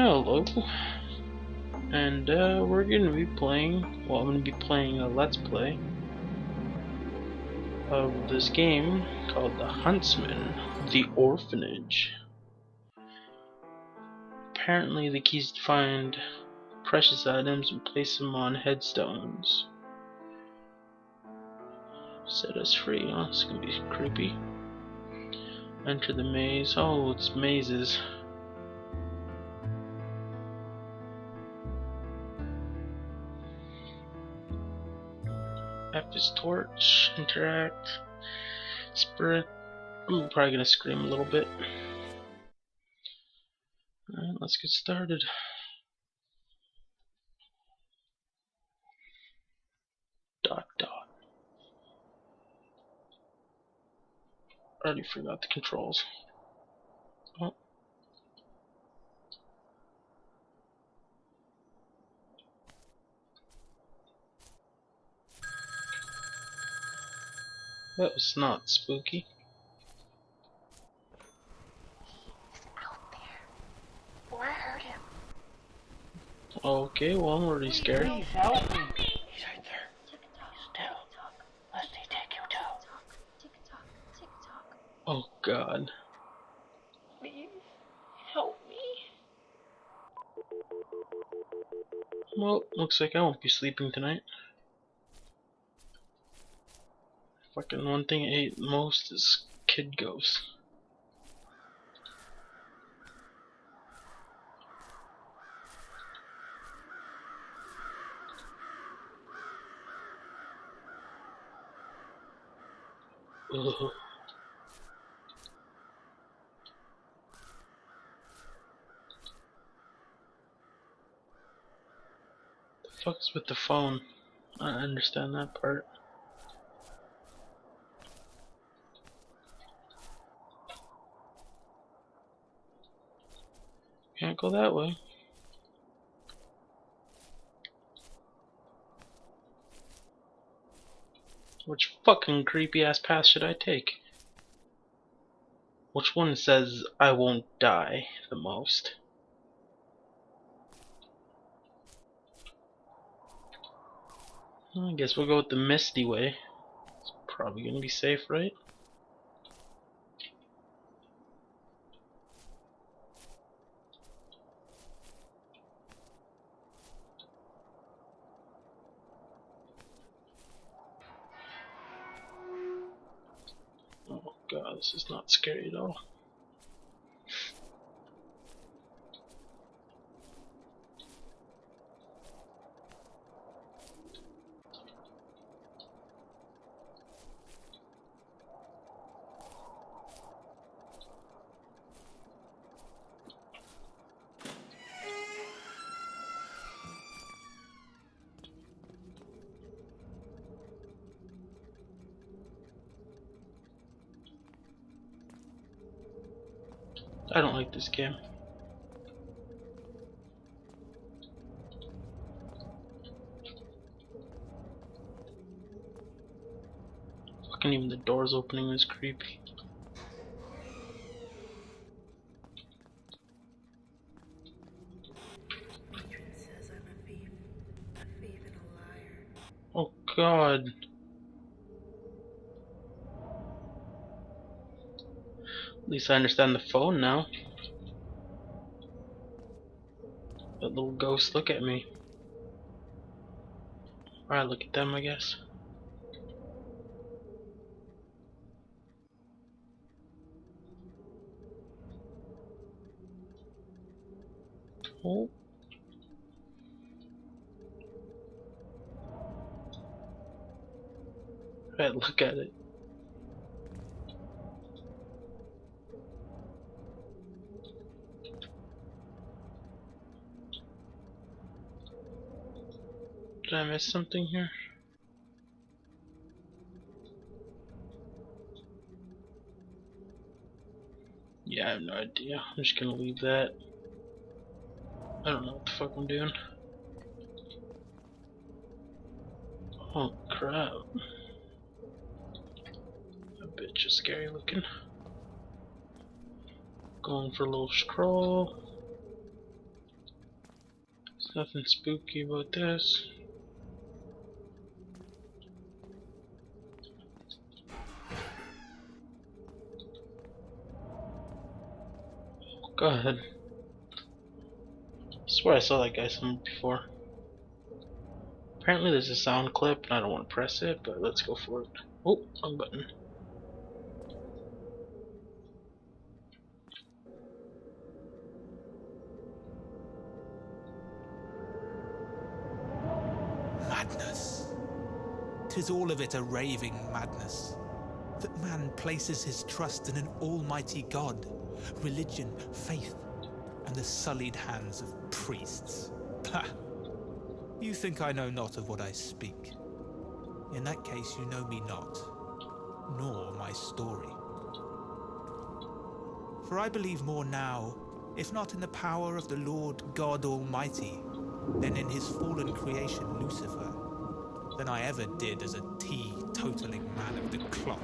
Hello, and we're gonna be playing, well, I'm gonna be playing a Let's Play of this game called the Huntsman The Orphanage. Apparently the keys to find precious items and place them on headstones. Set us free. Oh, it's gonna be creepy. Enter the maze. Oh, it's mazes. Have his torch. Interact. Spirit. I'm probably gonna scream a little bit. Alright, let's get started. Dot dot. Already forgot the controls. Oh. That was not spooky. He's out there. Oh, I heard him. Okay, well, I'm already scared. Please help me. He's right there. Still. Lest he take you too. Tick tock, tick tock. Oh god. Please help me. Well, looks like I won't be sleeping tonight. Fucking one thing I hate most is kid ghosts. Ugh. The fuck's with the phone? I understand that part. Can't go that way. Which fucking creepy ass path should I take? Which one says I won't die the most? I guess we'll go with the misty way. It's probably gonna be safe, right? Oh god, this is not scary at all. I don't like this game. Fucking even the doors opening is creepy. Matron says I'm a thief and a liar. Oh god. At least I understand the phone now. That little ghost look at me. Alright, look at them, I guess. Oh. Alright, look at it. Did I miss something here? Yeah, I have no idea. I'm just gonna leave that. I don't know what the fuck I'm doing. Oh crap. That bitch is scary looking. Going for a little scroll. Nothing spooky about this. God. I swear I saw that guy somewhere before. Apparently there's a sound clip and I don't want to press it, but let's go for it. Oh, wrong button. Madness. 'Tis all of it a raving madness, that man places his trust in an almighty God, religion, faith, and the sullied hands of priests. Pah! You think I know not of what I speak. In that case you know me not, nor my story. For I believe more now, if not in the power of the Lord God Almighty, than in his fallen creation Lucifer, than I ever did as a teetotaling man of the cloth.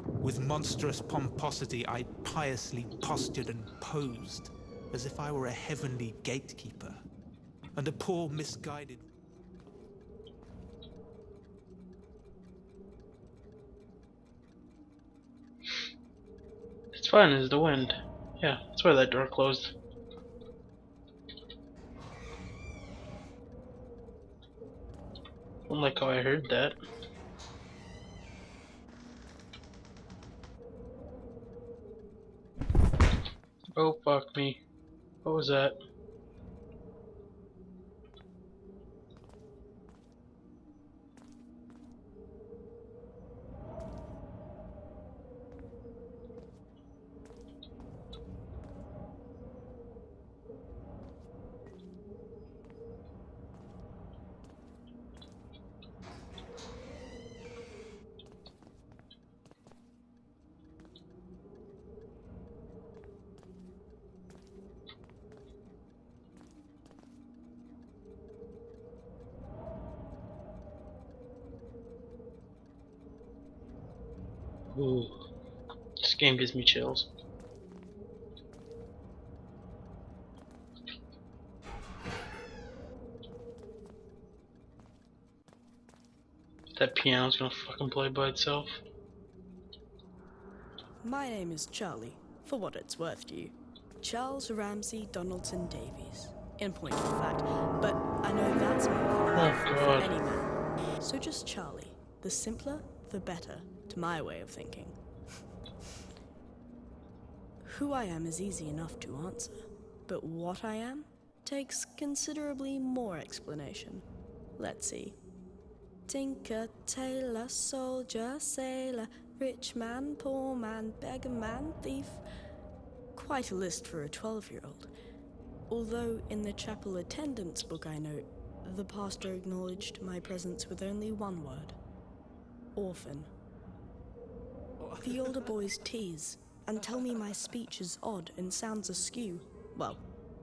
With monstrous pomposity I piously postured and posed, as if I were a heavenly gatekeeper, and a poor misguided... It's fine as the wind. Yeah, that's why that door closed. Don't like how I heard that. Oh fuck me. What was that? Ooh. This game gives me chills. That piano's gonna fucking play by itself. My name is Charlie, for what it's worth to you. Charles Ramsay Donaldson Davies, in point of fact, but I know that's more than enough for any man. So just Charlie, the simpler, the better, to my way of thinking. Who I am is easy enough to answer, but what I am takes considerably more explanation. Let's see. Tinker, tailor, soldier, sailor, rich man, poor man, beggar man, thief. Quite a list for a 12-year-old. Although in the chapel attendance book I note, the pastor acknowledged my presence with only one word. Orphan. The older boys tease and tell me my speech is odd and sounds askew. Well,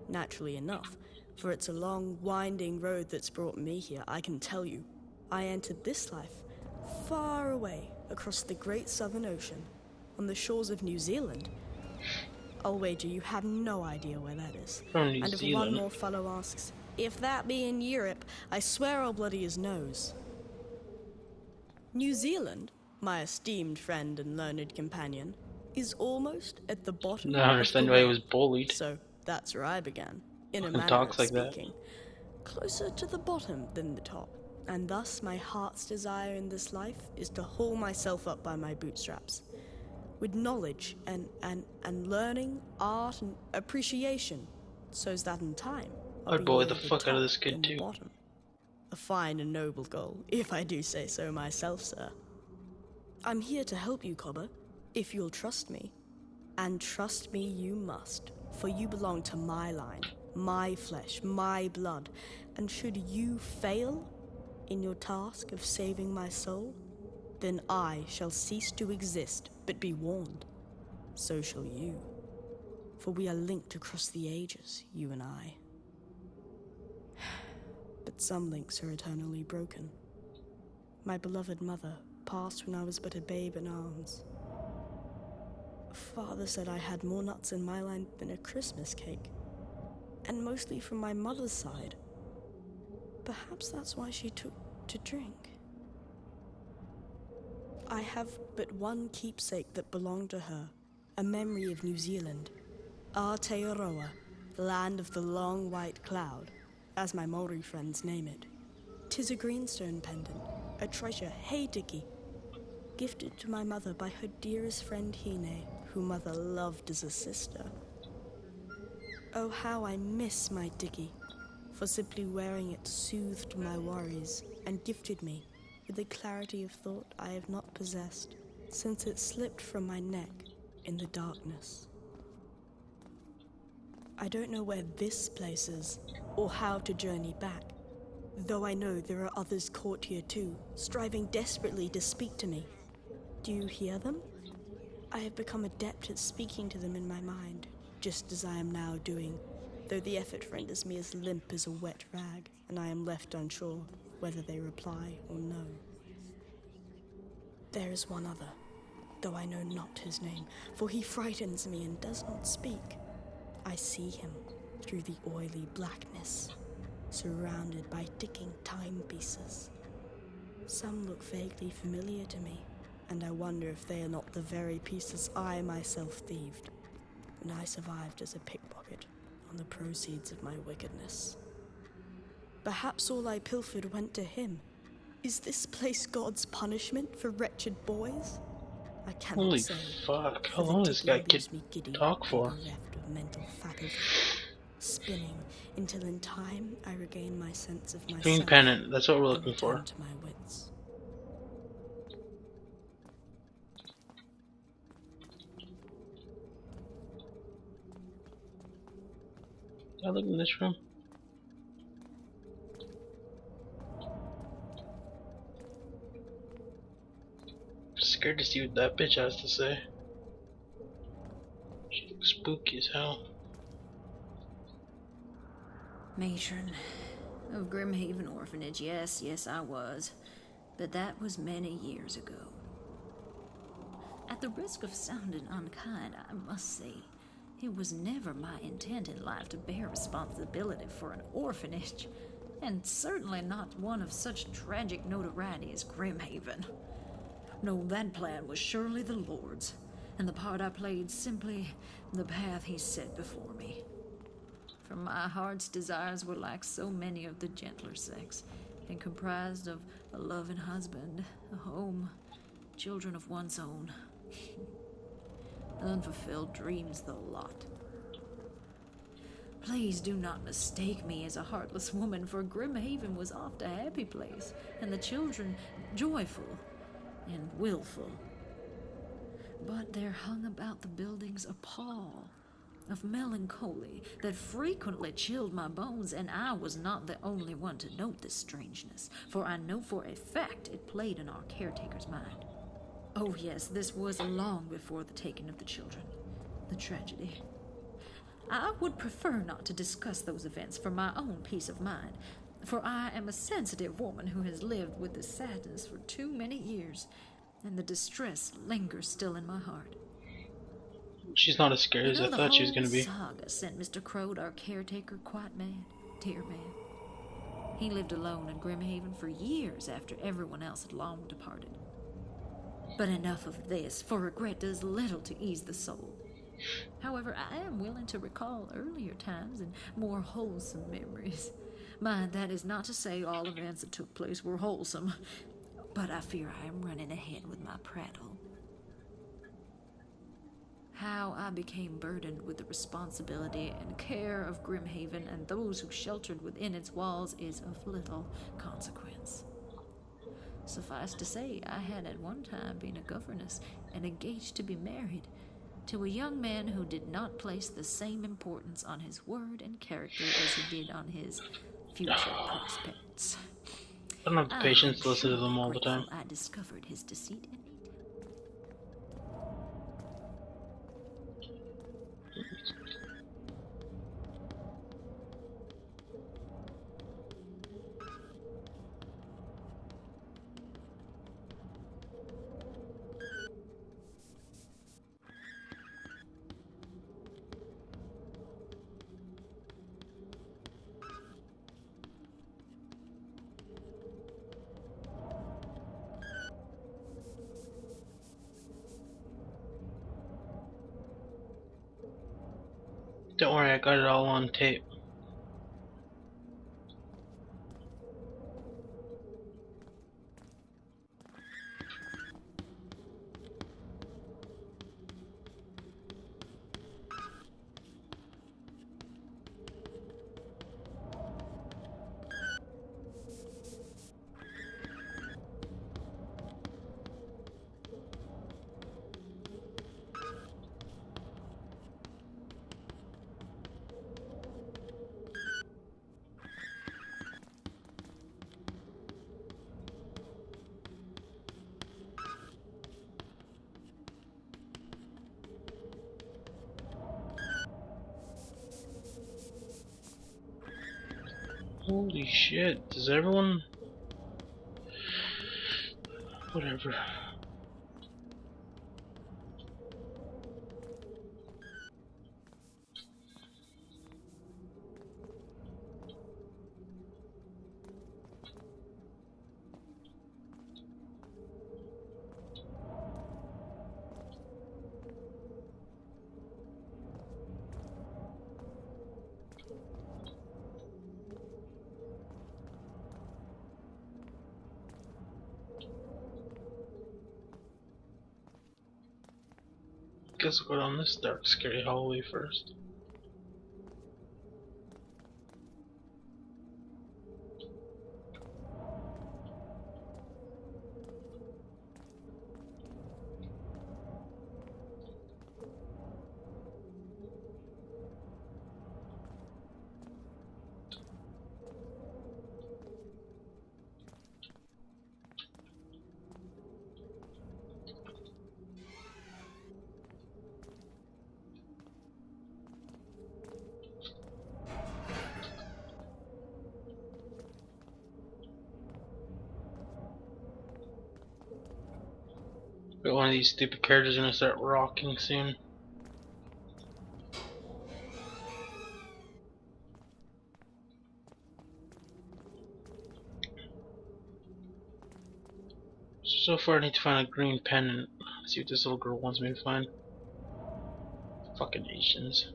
naturally enough, for it's a long, winding road that's brought me here, I can tell you. I entered this life far away across the great southern ocean, on the shores of New Zealand. I'll wager you have no idea where that is. From New and if Zealand. one more fellow asks, if that be in Europe, I swear I'll bloody his nose. New Zealand, my esteemed friend and learned companion, is almost at the bottom. I don't understand why he was bullied. So that's where I began, in a Who manner talks of like that? speaking. Closer to the bottom than the top. And thus my heart's desire in this life is to haul myself up by my bootstraps. With knowledge and learning, art and appreciation, so's that in time I'd bully the fuck out of this kid too. Bottom. A fine and noble goal, if I do say so myself, sir. I'm here to help you, Cobber, if you'll trust me. And trust me you must, for you belong to my line, my flesh, my blood, and should you fail in your task of saving my soul, then I shall cease to exist, but be warned. So shall you. For we are linked across the ages, you and I. But some links are eternally broken. My beloved mother passed when I was but a babe in arms. Father said I had more nuts in my line than a Christmas cake. and mostly from my mother's side. Perhaps that's why she took to drink. I have but one keepsake that belonged to her, a memory of New Zealand, Aotearoa, the land of the long white cloud, as my Maori friends name it. 'Tis a greenstone pendant, a treasure, hey Dicky, gifted to my mother by her dearest friend Hine, who mother loved as a sister. Oh, how I miss my Dicky, for simply wearing it soothed my worries and gifted me with a clarity of thought I have not possessed since it slipped from my neck in the darkness. I don't know where this place is, or how to journey back, though I know there are others caught here too, striving desperately to speak to me. Do you hear them? I have become adept at speaking to them in my mind, just as I am now doing, though the effort renders me as limp as a wet rag, and I am left unsure whether they reply or no. There is one other, though I know not his name, for he frightens me and does not speak. I see him through the oily blackness, surrounded by ticking timepieces. Some look vaguely familiar to me, and I wonder if they are not the very pieces I myself thieved when I survived as a pickpocket on the proceeds of my wickedness. Perhaps all I pilfered went to him. Is this place God's punishment for wretched boys? I cannot Holy say. fuck, how For the long does this guy ticking leaves me could giddy talk for? and bereft of mental faculty, spinning until in time I regain my sense of myself. Green pennant, that's what we're and looking return for. to my wits. Did I look in this room? Scared to see what that bitch has to say. She looks spooky as hell. Matron of Grimhaven Orphanage, yes, I was. But that was many years ago. At the risk of sounding unkind, I must say, it was never my intent in life to bear responsibility for an orphanage, and certainly not one of such tragic notoriety as Grimhaven. No, that plan was surely the Lord's, and the part I played simply the path he set before me. For my heart's desires were like so many of the gentler sex, and comprised of a loving husband, a home, children of one's own. Unfulfilled dreams, the lot. Please do not mistake me as a heartless woman, for Grimhaven was oft a happy place, and the children joyful and willful. But there hung about the buildings a pall of melancholy that frequently chilled my bones, and I was not the only one to note this strangeness, for I know for a fact it played in our caretaker's mind. Oh yes, this was long before the taking of the children, the tragedy. I would prefer not to discuss those events for my own peace of mind, for I am a sensitive woman who has lived with the sadness for too many years, and the distress lingers still in my heart. She's not as scary as I thought she was gonna be. The whole saga sent Mr. Crode, our caretaker, quite mad. Dear man. He lived alone in Grimhaven for years after everyone else had long departed. But enough of this, for regret does little to ease the soul. However, I am willing to recall earlier times and more wholesome memories. Mind, that is not to say all events that took place were wholesome, but I fear I am running ahead with my prattle. How I became burdened with the responsibility and care of Grimhaven and those who sheltered within its walls is of little consequence. Suffice to say, I had at one time been a governess and engaged to be married to a young man who did not place the same importance on his word and character as he did on his future prospects. I don't have the patience to listen to them all the time. I discovered his deceit in detail. Don't worry, I got it all on tape. Holy shit, does everyone... Whatever. Guess we'll go down this dark, scary hallway first. But one of these stupid characters is gonna start rocking soon. So far I need to find a green pendant. See what this little girl wants me to find. Fucking Asians.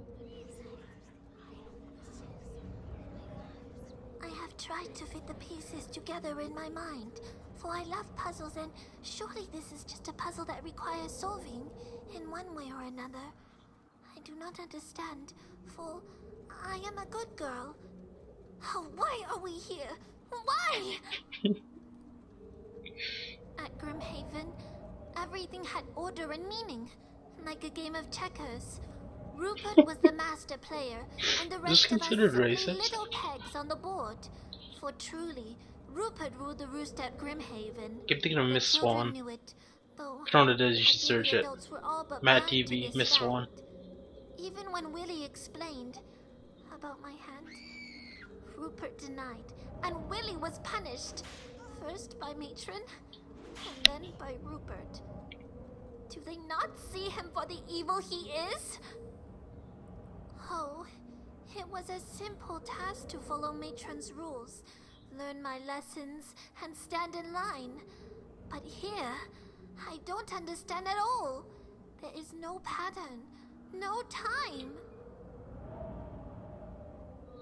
I have tried to fit the pieces together in my mind, for I love puzzles, and surely this is just a puzzle that requires solving in one way or another. I do not understand, for I am a good girl. Oh, why are we here? Why? At Grimhaven, everything had order and meaning, like a game of checkers. Rupert was the master player, and the rest of us considered simply racist? little pegs on the board. For truly, Rupert ruled the roost at Grimhaven. Keep thinking of The Miss children Swan. knew it, though I don't know what it is, you I should think search the it. adults were all but Matt blind to TV, this Miss Swan. fact. Even when Willie explained about my hand, Rupert denied, and Willie was punished. First by matron, and then by Rupert. Do they not see him for the evil he is? Oh, it was a simple task to follow matron's rules, learn my lessons, and stand in line. But here, I don't understand at all. There is no pattern, no time.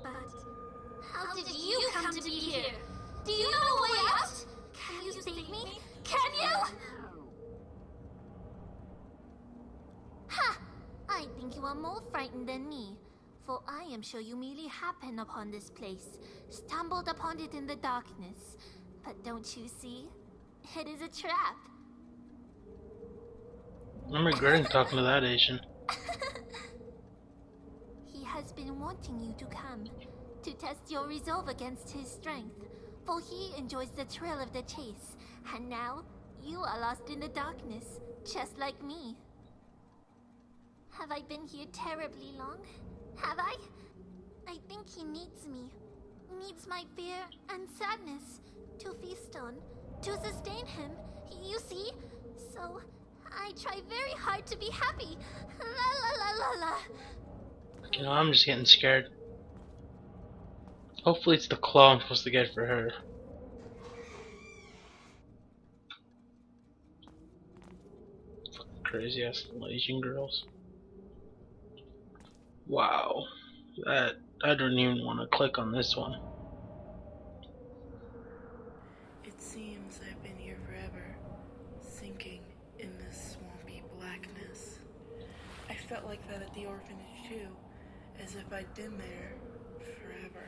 But how did you come to be here? Do you know a way out? Can you save me? Can you? Ha! I think you are more frightened than me. For I am sure you merely happened upon this place, stumbled upon it in the darkness. But don't you see? It is a trap. I'm regretting talking to that Asian. He has been wanting you to come, to test your resolve against his strength. For he enjoys the thrill of the chase, and now you are lost in the darkness, just like me. Have I been here terribly long? Have I? I think he needs me. Needs my fear and sadness to feast on, to sustain him, you see? So, I try very hard to be happy. La la la la la. You know, I'm just getting scared. Hopefully it's the claw I'm supposed to get for her. Fucking crazy ass Malaysian girls. Wow. I don't even want to click on this one. It seems I've been here forever, sinking in this swampy blackness. I felt like that at the orphanage too, as if I'd been there forever.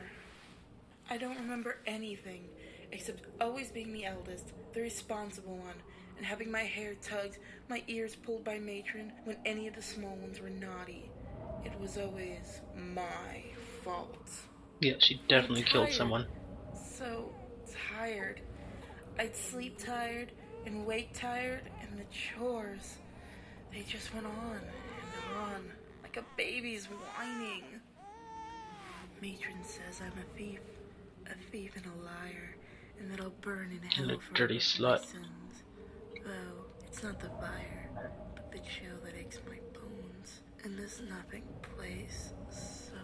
I don't remember anything except always being the eldest, the responsible one, and having my hair tugged, my ears pulled by matron when any of the small ones were naughty. It was always my fault. Yeah, she definitely killed someone. So tired. I'd sleep tired and wake tired, and the chores, they just went on and on, like a baby's whining. Matron says I'm a thief and a liar, and that I'll burn in hell And a for dirty my slut. sins. Though it's not the fire, but the chill that aches my bones, and this nothing place so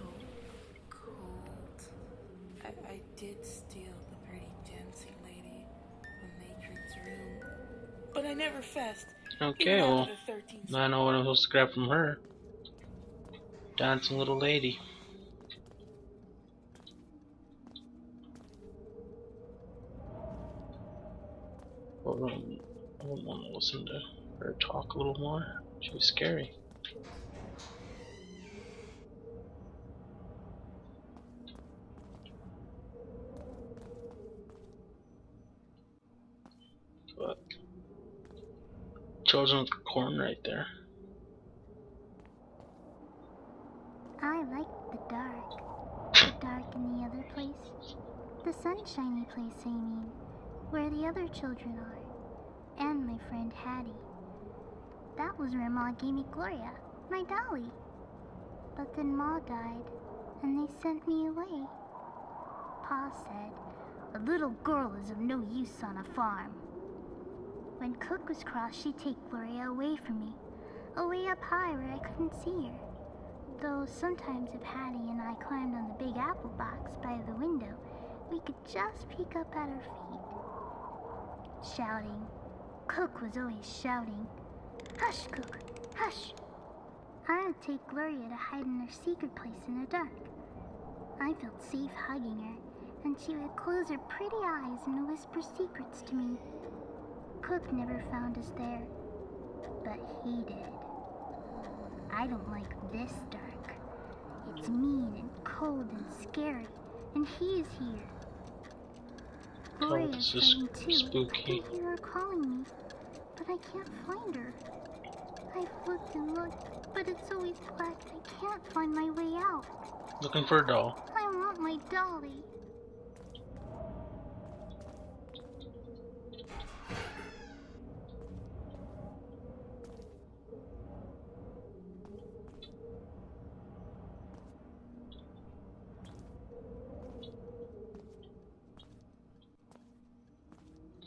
cold. I did steal the pretty dancing lady from Matron's room, but I never fessed. Okay, even well, after the 13th. I know what I'm supposed to grab from her. Dancing little lady. I wouldn't want to listen to her talk a little more. She was scary. But children with corn right there. I like the dark. The dark in the other place. The sunshiny place, I mean. Where the other children are. And my friend Hattie. That was where Ma gave me Gloria, my dolly. But then Ma died, and they sent me away. Pa said, a little girl is of no use on a farm. When Cook was cross, she'd take Gloria away from me. Away up high where I couldn't see her. Though sometimes if Hattie and I climbed on the big apple box by the window, we could just peek up at her feet. Shouting. Cook was always shouting. Hush, Cook, hush. I would take Gloria to hide in her secret place in the dark. I felt safe hugging her, and she would close her pretty eyes and whisper secrets to me. Cook never found us there, but he did. I don't like this dark. It's mean and cold and scary, and he is here. Gloria's this is frightened too. spooky. I can hear her calling me, but I can't find her. I've looked and looked, but it's always black. I can't find my way out. Looking for a doll. I want my dolly.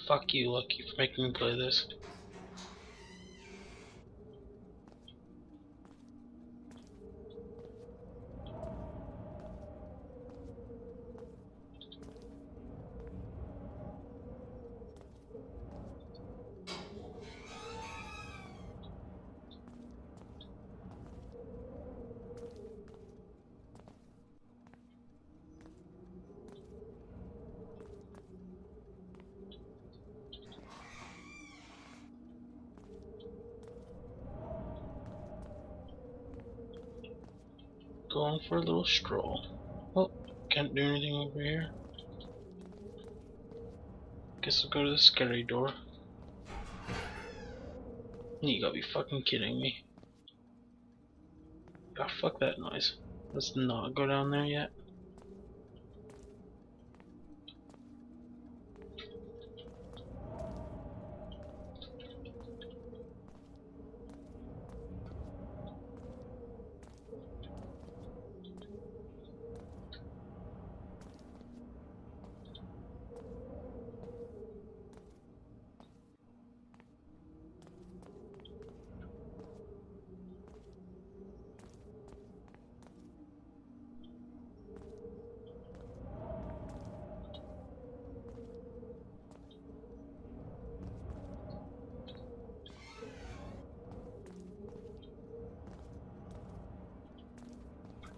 Fuck you, Lucky, for making me play this. Going for a little stroll. Oh, can't do anything over here. Guess I'll go to the scary door. You gotta be fucking kidding me. Ah, fuck that noise. Let's not go down there yet.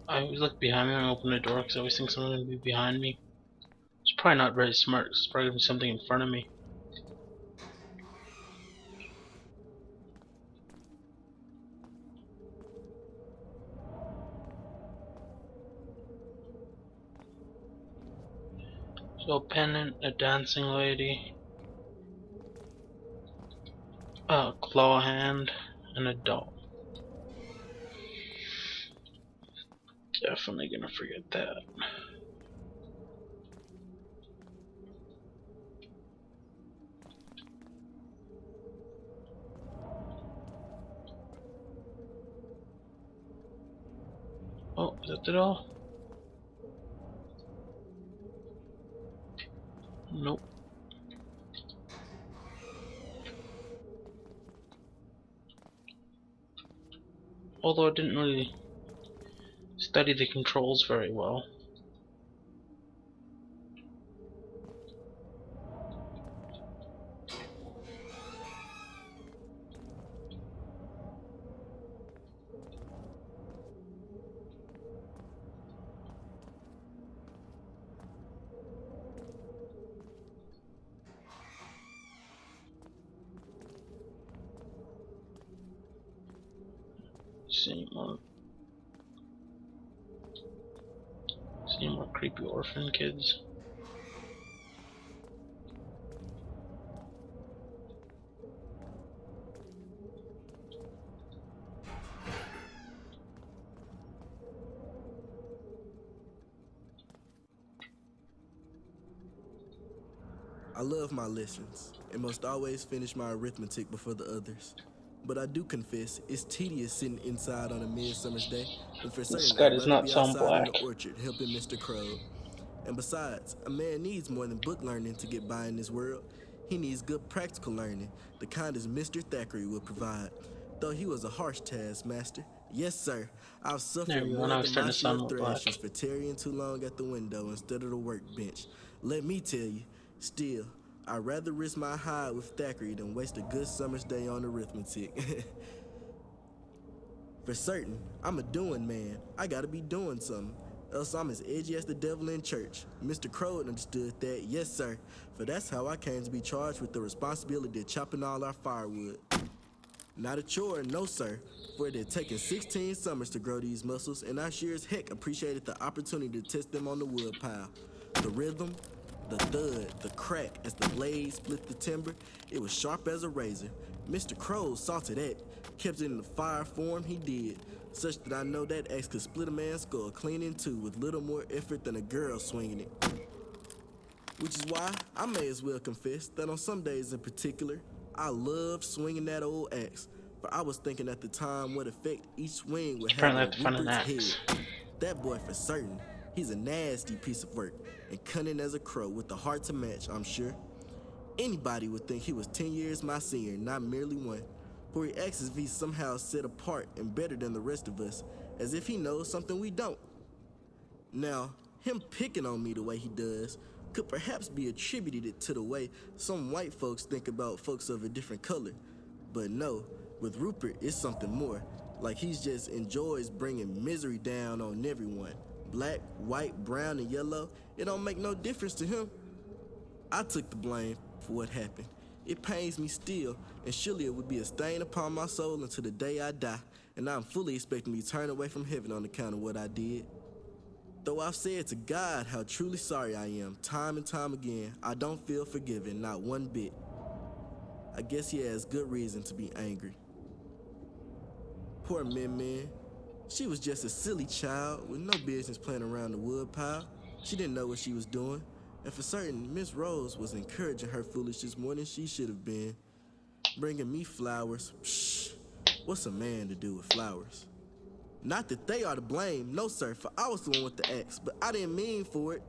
I always look behind me when I open the door because I always think someone's gonna be behind me. It's probably not very smart. It's probably gonna be something in front of me. So a pendant, a dancing lady, a claw hand, and a doll. Definitely gonna forget that. Oh, is that the doll? Nope. Although I didn't really study the controls very well. See more creepy orphan kids. I love my lessons and must always finish my arithmetic before the others. But I do confess, it's tedious sitting inside on a midsummer's day, and for The certain sky I'd does rather not be sound outside in black. the orchard helping Mr. Crow. And besides, a man needs more than book learning to get by in this world. He needs good practical learning, the kind as Mr. Thackeray would provide. Though he was a harsh taskmaster. Yes, sir, I've There suffered we go, more now it's than starting my to share sound of more black. thrashings for tarrying too long at the window instead of the workbench. Let me tell you, still, I'd rather risk my hide with Thackeray than waste a good summer's day on arithmetic. For certain, I'm a doing man. I gotta be doing something. Else I'm as edgy as the devil in church. Mr. Crow understood that, yes sir, for that's how I came to be charged with the responsibility of chopping all our firewood. Not a chore, no sir, for it had taken 16 summers to grow these muscles, and I sure as heck appreciated the opportunity to test them on the wood pile. The rhythm, the thud, the crack as the blade split the timber, it was sharp as a razor. Mr. Crow saw to that, kept it in the fire form he did, such that I know that axe could split a man's skull clean in two with little more effort than a girl swinging it. Which is why I may as well confess that on some days in particular, I love swinging that old axe, for I was thinking at the time what effect each swing would have Apparently I on have to find an Rupert's axe. head. That boy for certain, he's a nasty piece of work, and cunning as a crow with a heart to match, I'm sure. Anybody would think he was 10 years my senior, not merely one. For he acts as if he's somehow set apart and better than the rest of us, as if he knows something we don't. Now, him picking on me the way he does could perhaps be attributed to the way some white folks think about folks of a different color. But no, with Rupert, it's something more. Like he's just enjoys bringing misery down on everyone. Black, white, brown, and yellow, it don't make no difference to him. I took the blame for what happened. It pains me still, and surely it would be a stain upon my soul until the day I die, and I'm fully expecting to be turned away from heaven on account of what I did. Though I've said to God how truly sorry I am, time and time again, I don't feel forgiven, not one bit. I guess he has good reason to be angry. Poor Min. She was just a silly child with no business playing around the wood pile. She didn't know what she was doing. And for certain, Miss Rose was encouraging her foolishness more than she should have been. Bringing me flowers, psh, what's a man to do with flowers? Not that they are to blame, no sir, for I was the one with the axe, but I didn't mean for it.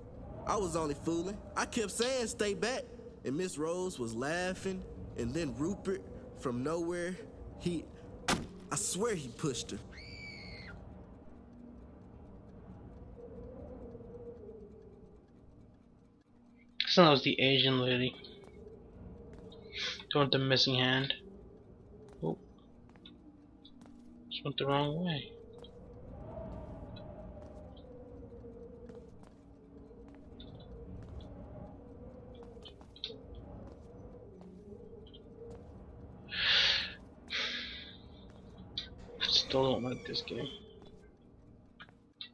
I was only fooling. I kept saying stay back, and Miss Rose was laughing, and then Rupert, from nowhere, I swear he pushed her. So that was the Asian lady. Doing the missing hand. Oh, just went the wrong way. Still don't like this game.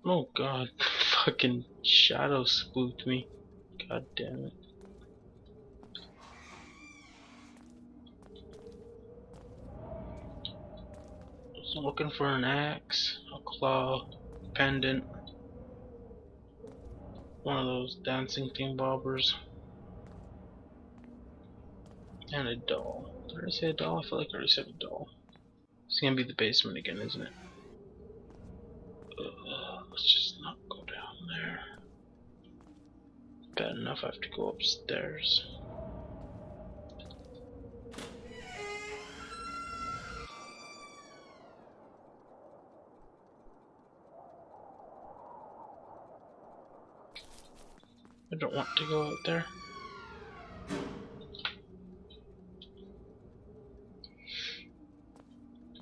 Oh god, fucking shadow spooked me. God damn it. So looking for an axe, a claw, pendant, one of those dancing thingbobbers, and a doll. Did I say a doll? I feel like I already said a doll. It's gonna be the basement again, isn't it? Let's just not go down there. Bad enough I have to go upstairs. I don't want to go out there.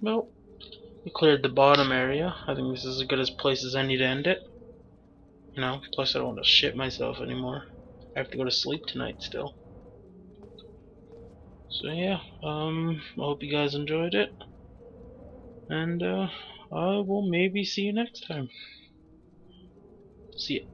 Well, we cleared the bottom area. I think this is as good a place as any to end it. You know, plus I don't want to shit myself anymore. I have to go to sleep tonight still. So yeah, I hope you guys enjoyed it. And I will maybe see you next time. See ya.